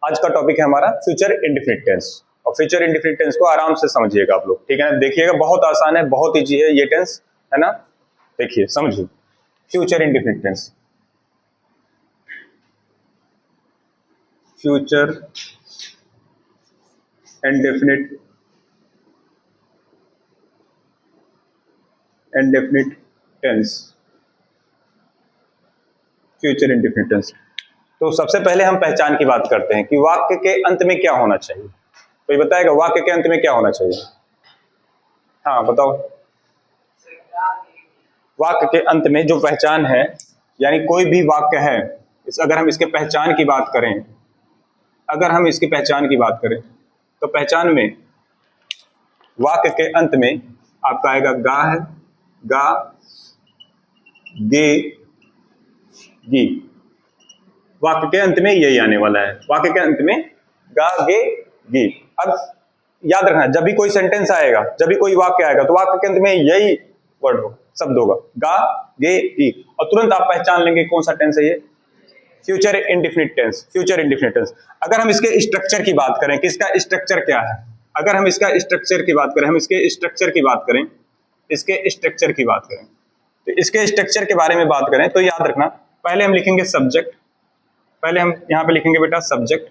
आज का टॉपिक है हमारा फ्यूचर इंडेफिनिट टेंस। और फ्यूचर इंडेफिनिट टेंस को आराम से समझिएगा आप लोग, ठीक है ना। देखिएगा बहुत आसान है, बहुत इजी है ये टेंस, है ना। देखिए समझिए future indefinite tense. Future indefinite tense, future indefinite tense. तो सबसे पहले हम पहचान की बात करते हैं कि वाक्य के अंत में क्या होना चाहिए। कोई बताएगा वाक्य के अंत में क्या होना चाहिए? हाँ बताओ। वाक्य के अंत में जो पहचान है, यानी कोई भी वाक्य है, अगर हम इसके पहचान की बात करें, तो पहचान में वाक्य के अंत में आपका आएगा गा है, गा, गे, गी। वाक्य के अंत में यही आने वाला है, वाक्य के अंत में गा, गे, गी। अब याद रखना, जब भी कोई सेंटेंस आएगा, जब भी कोई वाक्य आएगा, तो वाक्य के अंत में यही वर्ड होगा, शब्द होगा, गा, गे, गी। और तुरंत आप पहचान लेंगे कौन सा टेंस है ये, future indefinite tense. Future indefinite tense. अगर हम इसके स्ट्रक्चर की बात करें कि इसका स्ट्रक्चर क्या है, अगर हम इसका स्ट्रक्चर की बात करें, इसके स्ट्रक्चर की बात करें, तो इसके स्ट्रक्चर के बारे में बात करें तो याद रखना, पहले हम लिखेंगे सब्जेक्ट, पहले हम यहाँ पे लिखेंगे बेटा सब्जेक्ट,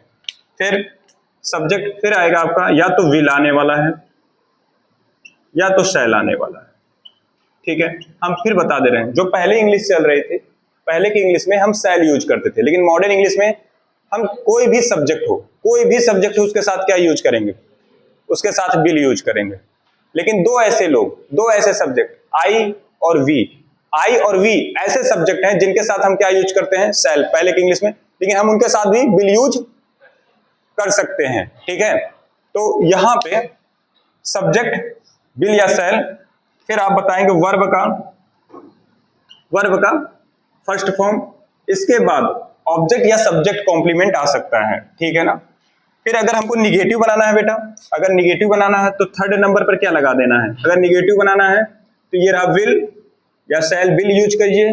फिर आएगा आपका या तो विल आने वाला है या तो शैल आने वाला है, ठीक है। हम फिर बता दे रहे हैं, जो पहले इंग्लिश चल रही थी, पहले की इंग्लिश में हम शैल यूज करते थे, लेकिन मॉडर्न इंग्लिश में हम कोई भी सब्जेक्ट हो उसके साथ क्या यूज करेंगे, उसके साथ विल यूज करेंगे। लेकिन दो ऐसे सब्जेक्ट आई और वी ऐसे सब्जेक्ट हैं जिनके साथ हम क्या यूज करते हैं, शैल, पहले की इंग्लिश में, लेकिन हम उनके साथ भी विल यूज कर सकते हैं, ठीक है। तो यहां पे सब्जेक्ट, विल या शैल, फिर आप बताएंगे वर्ब का फर्स्ट फॉर्म, इसके बाद ऑब्जेक्ट या सब्जेक्ट कॉम्प्लीमेंट आ सकता है, ठीक है ना। फिर अगर हमको निगेटिव बनाना है बेटा, अगर निगेटिव बनाना है तो थर्ड नंबर पर क्या लगा देना है, अगर निगेटिव बनाना है तो ये रहा विल या शैल, विल यूज करिए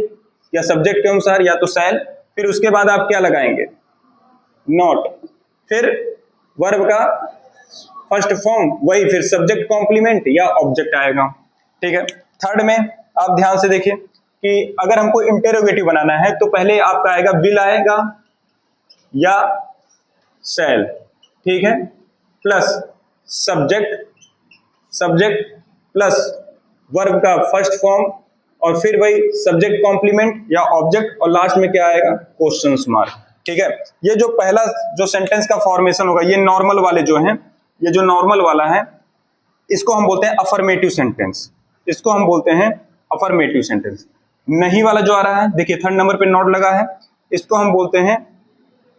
या सब्जेक्ट के अनुसार या तो शैल, फिर उसके बाद आप क्या लगाएंगे, नॉट, फिर वर्ब का फर्स्ट फॉर्म वही, फिर सब्जेक्ट कॉम्प्लीमेंट या ऑब्जेक्ट आएगा, ठीक है। थर्ड में आप ध्यान से देखिए कि अगर हमको इंटेरोगेटिव बनाना है तो पहले आपका आएगा विल आएगा या शैल, ठीक है, प्लस सब्जेक्ट प्लस वर्ब का फर्स्ट फॉर्म, और फिर वही सब्जेक्ट कॉम्प्लीमेंट या ऑब्जेक्ट, और लास्ट में क्या आएगा, क्वेश्चन मार्क, ठीक है। ये जो पहला जो सेंटेंस का फॉर्मेशन होगा, ये नॉर्मल वाले जो हैं, ये जो नॉर्मल वाला है इसको हम बोलते हैं अफर्मेटिव सेंटेंस, नहीं वाला जो आ रहा है, देखिए थर्ड नंबर पे नॉट लगा है, इसको हम बोलते हैं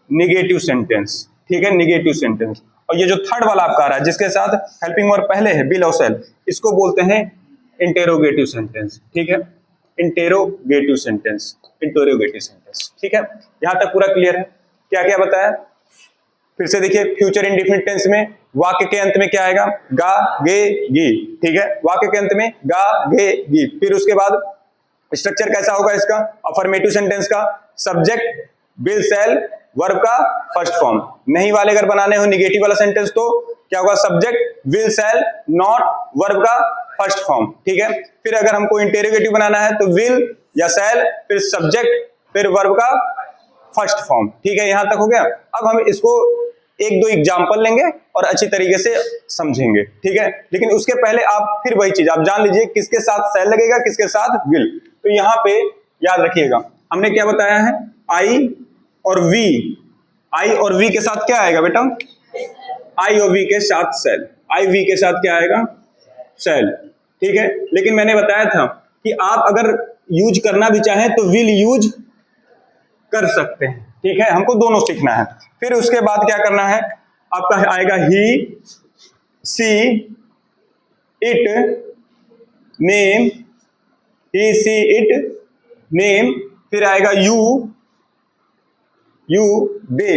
निगेटिव सेंटेंस, ठीक है, निगेटिव सेंटेंस। और ये जो थर्ड वाला आपका आ रहा है जिसके साथ हेल्पिंग वर्ब पहले है, विल और शैल, इसको बोलते हैं इंटेरोगेटिव सेंटेंस, ठीक है, इंटेरोगेटिव सेंटेंस, ठीक है। यहां तक पूरा क्लियर है? क्या क्या बताया फिर से देखिए, फ्यूचर इंडेफिनिट टेंस में वाक्य के अंत में क्या आएगा, गा, गे, गी, ठीक है, वाक्य के अंत में गा, गे, गी। फिर उसके बाद स्ट्रक्चर कैसा होगा इसका, अफर्मेटिव सेंटेंस का सब्जेक्ट, विल, शैल, वर्ब का फर्स्ट फॉर्म। नहीं वाले अगर बनाने हो निगेटिव वाला सेंटेंस तो क्या होगा, subject, will, shall, not, verb का फर्स्ट फॉर्म, ठीक है। फिर अगर हमको इंटेरोगेटिव बनाना है तो विल या शैल, फिर सब्जेक्ट, फिर वर्ब का फर्स्ट फॉर्म, ठीक है। यहां तक हो गया। अब हम इसको एक दो एग्जाम्पल लेंगे और अच्छी तरीके से समझेंगे, ठीक है। लेकिन उसके पहले आप फिर वही चीज आप जान लीजिए, किसके साथ शैल लगेगा, किसके साथ विल। तो यहां पे याद रखिएगा, हमने क्या बताया है, आई और वी के साथ क्या आएगा बेटा, आई और वी के साथ शैल, आई वी के साथ क्या आएगा, शैल, ठीक है। लेकिन मैंने बताया था कि आप अगर यूज करना भी चाहें तो विल यूज कर सकते हैं, ठीक है, हमको दोनों सीखना है। फिर उसके बाद क्या करना है, आपका आएगा he, she, it, name, he, she, it, name, फिर आएगा यू, दे,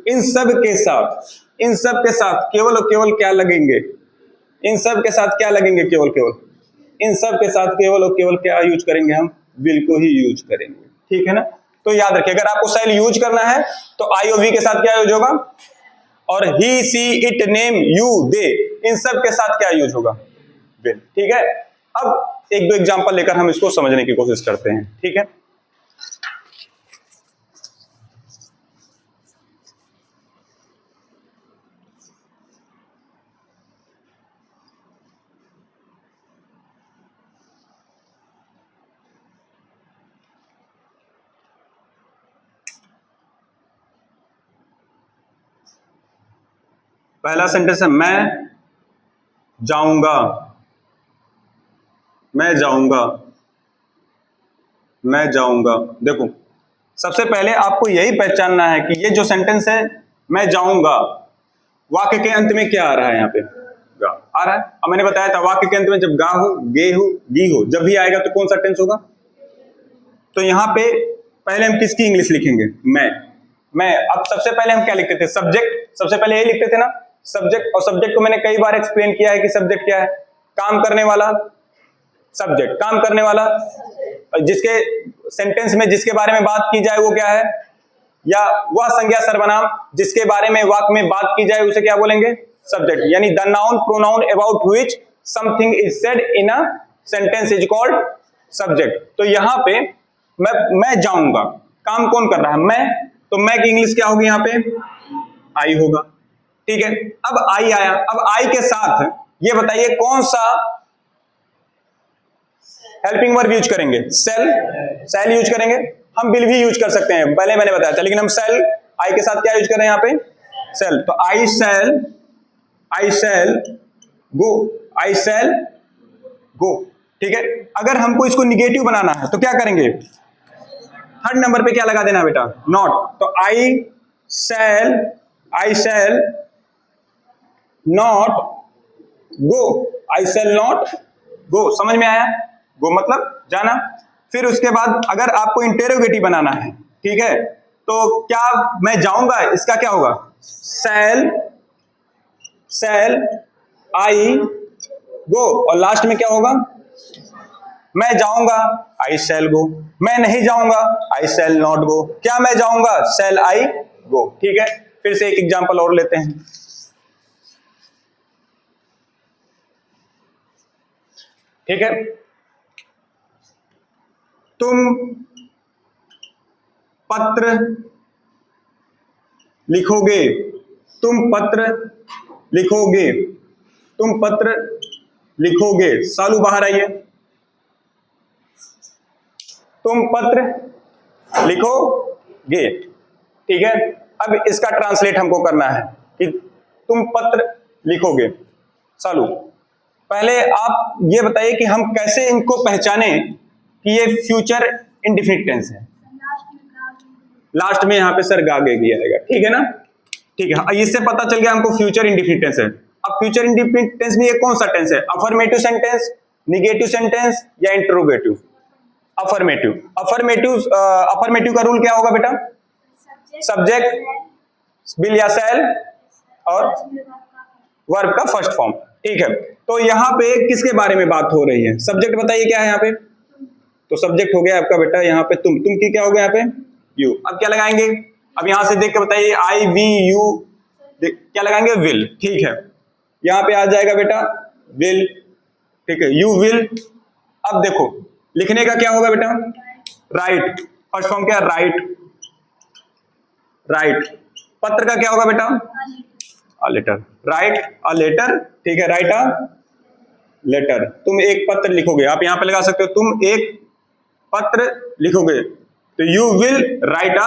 इन सब के साथ केवल और केवल क्या लगेंगे, इन सब के साथ क्या लगेंगे, इन सब के साथ केवल और केवल क्या यूज करेंगे, हम विल को ही यूज करेंगे, ठीक है ना। तो याद रखिए अगर आपको सेल यूज करना है तो आई और वी के साथ क्या यूज होगा, और he she it name you they इन सब के साथ क्या यूज होगा, विल। ठीक है, अब एक दो एग्जांपल लेकर हम इसको समझने की कोशिश करते हैं। ठीक है, पहला सेंटेंस है मैं जाऊंगा, मैं जाऊंगा, मैं जाऊंगा। देखो सबसे पहले आपको यही पहचानना है कि ये जो सेंटेंस है मैं जाऊंगा, वाक्य के अंत में क्या आ रहा है, यहाँ पे गा आ रहा है। अब मैंने बताया था वाक्य के अंत में जब गा हो, गे हो, गी हो, जब भी आएगा तो कौन सा टेंस होगा। तो यहाँ पे पहले हम किसकी इंग्लिश लिखेंगे, मैं। अब सबसे पहले हम क्या लिखते थे, सब्जेक्ट। सबसे पहले यही लिखते थे ना, सब्जेक्ट। और सब्जेक्ट को मैंने कई बार एक्सप्लेन किया है कि सब्जेक्ट क्या है, काम करने वाला। सब्जेक्ट काम करने वाला, जिसके सेंटेंस में जिसके बारे में बात की जाए वो क्या है, या वह संज्ञा सर्वनाम जिसके बारे में वाक्य में बात की जाए उसे क्या बोलेंगे, सब्जेक्ट। यानी the noun pronoun about which something is said in a sentence is called subject. तो यहाँ पे मैं जाऊंगा, काम कौन कर रहा है, मैं। तो मैं की इंग्लिश क्या होगी, यहाँ पे आई होगा। ठीक है, अब आई आया। अब आई के साथ ये बताइए कौन सा हेल्पिंग वर्ब यूज करेंगे, सेल यूज करेंगे। हम विल भी यूज कर सकते हैं, पहले मैंने बताया था, लेकिन हम सेल आई के साथ क्या यूज कर रहे हैं यहाँ पे, सेल। तो I cell go, I cell गो। ठीक है, अगर हमको इसको निगेटिव बनाना है तो क्या करेंगे, थर्ड नंबर पे क्या लगा देना बेटा, नॉट। तो I shall not go, I shall not go. समझ में आया, गो मतलब जाना। फिर उसके बाद अगर आपको इंटेरोगेटिव बनाना है, ठीक है, तो क्या मैं जाऊंगा, इसका क्या होगा, सेल आई गो, और लास्ट में क्या होगा, मैं जाऊंगा आई सेल गो, मैं नहीं जाऊंगा आई सेल नॉट गो। क्या मैं जाऊंगा, सेल आई गो। ठीक है, फिर से एक एग्जांपल और लेते हैं। ठीक है, तुम पत्र लिखोगे, तुम पत्र लिखोगे, तुम पत्र लिखोगे। सालू बाहर आइए, तुम पत्र लिखोगे। ठीक है, अब इसका ट्रांसलेट हमको करना है कि तुम पत्र लिखोगे। सालू पहले आप ये बताइए कि हम कैसे इनको पहचाने कि ये फ्यूचर इंडेफिनिट टेंस है। लास्ट में यहाँ पे सर गागे दिया जाएगा, ठीक है ना। ठीक है, इससे पता चल गया हमको फ्यूचर इंडेफिनिट टेंस है। अब फ्यूचर इंडेफिनिट टेंस में ये कौन सा टेंस है, अफर्मेटिव सेंटेंस, निगेटिव सेंटेंस या इंटरोगेटिव। अफर्मेटिव का रूल क्या होगा बेटा, सब्जेक्ट विल या सेल और वर्ब का फर्स्ट फॉर्म। ठीक है, तो यहाँ पे किसके बारे में बात हो रही है, सब्जेक्ट बताइए क्या है यहाँ पे, तो सब्जेक्ट हो गया आपका बेटा यहाँ पे तुम की क्या हो गया यहाँ पे, यू। अब क्या लगाएंगे, अब यहां से देख के बताइए, आई वी यू, क्या लगाएंगे, विल। ठीक है, यहां पे आ जाएगा बेटा विल। ठीक है, यू विल। अब देखो लिखने का क्या होगा बेटा, राइट, फर्स्ट फॉर्म क्या है, राइट। पत्र का क्या होगा बेटा, a letter, write a letter. ठीक है, राइट अ लेटर। तुम एक पत्र लिखोगे, आप यहां पे लगा सकते हो, तुम एक पत्र लिखोगे, तो यू विल राइट अ।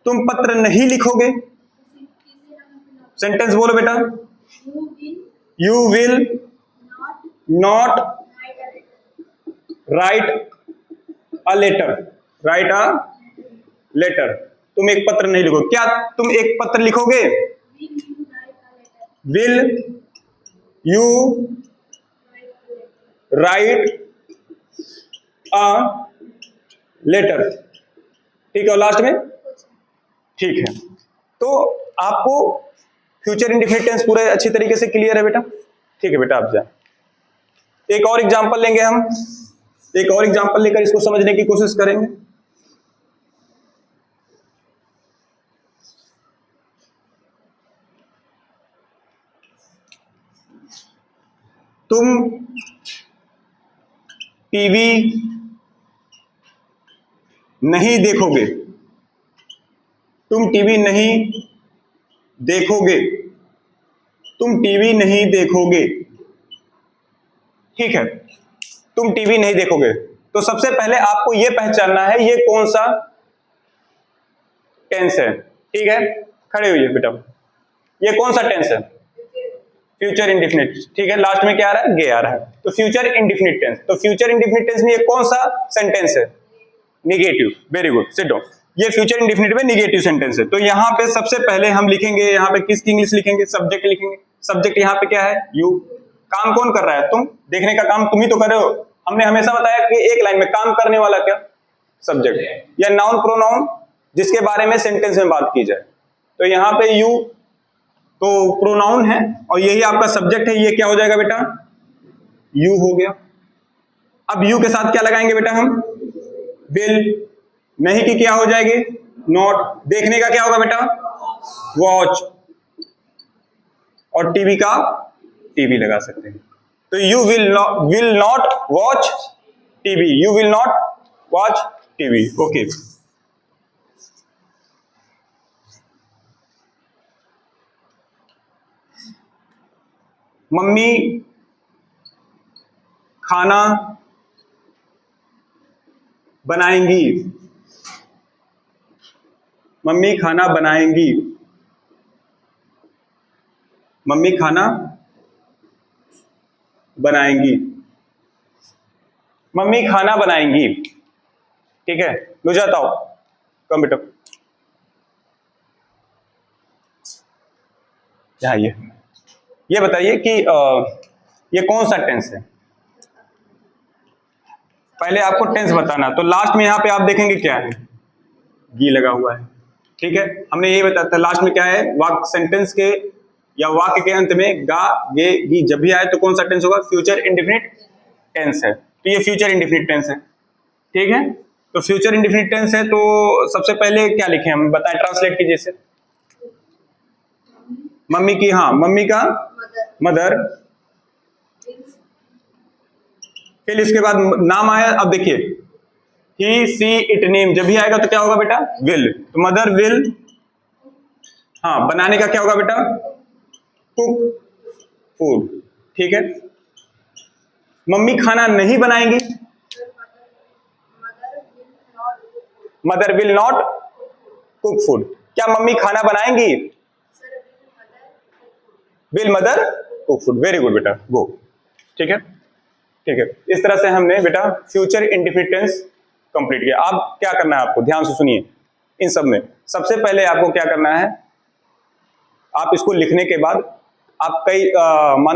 तुम पत्र नहीं लिखोगे, सेंटेंस बोलो बेटा, you will not write a letter, write a letter. तुम एक पत्र नहीं लिखोगे, क्या तुम एक पत्र लिखोगे, will you write a letter. ठीक है, और लास्ट में, ठीक है। तो आपको फ्यूचर इंडेफिनिट टेंस पूरे अच्छी तरीके से क्लियर है बेटा। ठीक है बेटा, आप जाए। एक और एग्जांपल लेंगे हम, एक और एग्जांपल लेकर इसको समझने की कोशिश करेंगे। तुम टीवी नहीं देखोगे, तुम टीवी नहीं देखोगे, तुम टीवी नहीं देखोगे। ठीक है, तुम टीवी नहीं देखोगे। तो सबसे पहले आपको यह पहचानना है ये कौन सा टेंस है। ठीक है, खड़े हुइए बेटा, ये कौन सा टेंस है? Future indefinite. ठीक है, लास्ट में क्या आ रहा है? गे आ रहा है। तो फ्यूचर इंडेफिनिट टेंस। तो फ्यूचर इंडेफिनिट टेंस में ये कौन सा सेंटेंस है? Negative. Very good, sit down. ये फ्यूचर इंडेफिनिट में निगेटिव सेंटेंस है। तो यहाँ पे सबसे पहले हम लिखेंगे, यहाँ पे किसकी इंग्लिश लिखेंगे? सब्जेक्ट लिखेंगे। सब्जेक्ट यहाँ पे क्या है? यू। काम कौन कर रहा है? तुम। देखने का काम तुम ही तो कर रहे हो। हमने हमेशा बताया कि एक लाइन में काम करने वाला क्या? सब्जेक्ट या नाउन प्रोनाउन जिसके बारे में सेंटेंस में बात की जाए। तो यहाँ पे यू तो प्रोनाउन है और यही आपका सब्जेक्ट है। ये क्या हो जाएगा बेटा? यू हो गया। अब यू के साथ क्या लगाएंगे बेटा हम? विल। नहीं की क्या हो जाएगी? नॉट। देखने का क्या होगा बेटा? वॉच। और टीवी का टीवी लगा सकते हैं। तो you will not watch TV. You will not watch TV. Okay, mummy खाना बनाएंगी। मम्मी खाना बनाएंगी। मम्मी खाना बनाएंगी। मम्मी खाना बनाएंगी। ठीक है, लो जाता हूं। कम बेटा, यहाँ ये बताइए कि ये कौन सा टेंस है? पहले आपको टेंस बताना। तो लास्ट में यहाँ पे आप देखेंगे क्या है? गी लगा हुआ है। ठीक है, हमने यही बताया था लास्ट में क्या है? वाक्य सेंटेंस के या वाक्य के अंत में गा गे गी जब भी आए तो कौन सा टेंस होगा? फ्यूचर इंडेफिनिट टेंस है। तो ये फ्यूचर इंडेफिनिट टेंस है। ठीक है, तो फ्यूचर इंडेफिनिट टेंस है। तो सबसे पहले क्या लिखे हम बताएं? ट्रांसलेट कीजिए इसे। मम्मी की, हाँ, मम्मी का मदर। फिर इसके बाद नाम आया। अब देखिए ही सी इट नेम जब भी आएगा तो क्या होगा बेटा? विल। तो मदर विल, हाँ, बनाने का क्या होगा बेटा? Cook food. ठीक है, मम्मी खाना नहीं बनाएंगी। Mother will not cook food. क्या मम्मी खाना बनाएंगी? Will mother cook food. Very good बेटा, गो। ठीक है, ठीक है, इस तरह से हमने बेटा फ्यूचर इंडेफिनिट टेंस कंप्लीट किया। अब क्या करना है आपको? ध्यान से सुनिए। इन सब में सबसे पहले आपको क्या करना है? आप इसको लिखने के बाद आप कई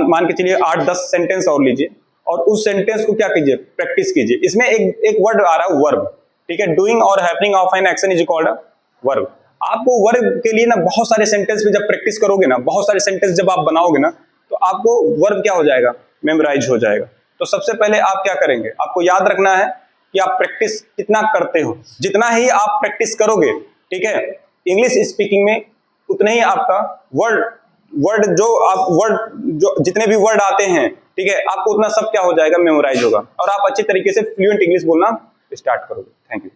मान के चलिए 8-10 सेंटेंस और लीजिए और उस सेंटेंस को क्या कीजिए? प्रैक्टिस कीजिए। इसमें एक वर्ड आ रहा है वर्ब। ठीक है, डूइंग और happening of an action is called verb. आपको वर्ब के लिए ना बहुत सारे सेंटेंस में जब प्रैक्टिस करोगे ना, बहुत सारे सेंटेंस जब आप बनाओगे ना, तो आपको वर्ब क्या हो जाएगा? मेमोराइज हो जाएगा। तो सबसे पहले आप क्या करेंगे? आपको याद रखना है कि आप प्रैक्टिस कितना करते हो। जितना ही आप प्रैक्टिस करोगे, ठीक है, इंग्लिश स्पीकिंग में उतने ही आपका वर्ड जो जितने भी वर्ड आते हैं, ठीक है, आपको उतना सब क्या हो जाएगा? मेमोराइज होगा और आप अच्छे तरीके से फ्लुएंट इंग्लिश बोलना स्टार्ट करोगे। Thank you.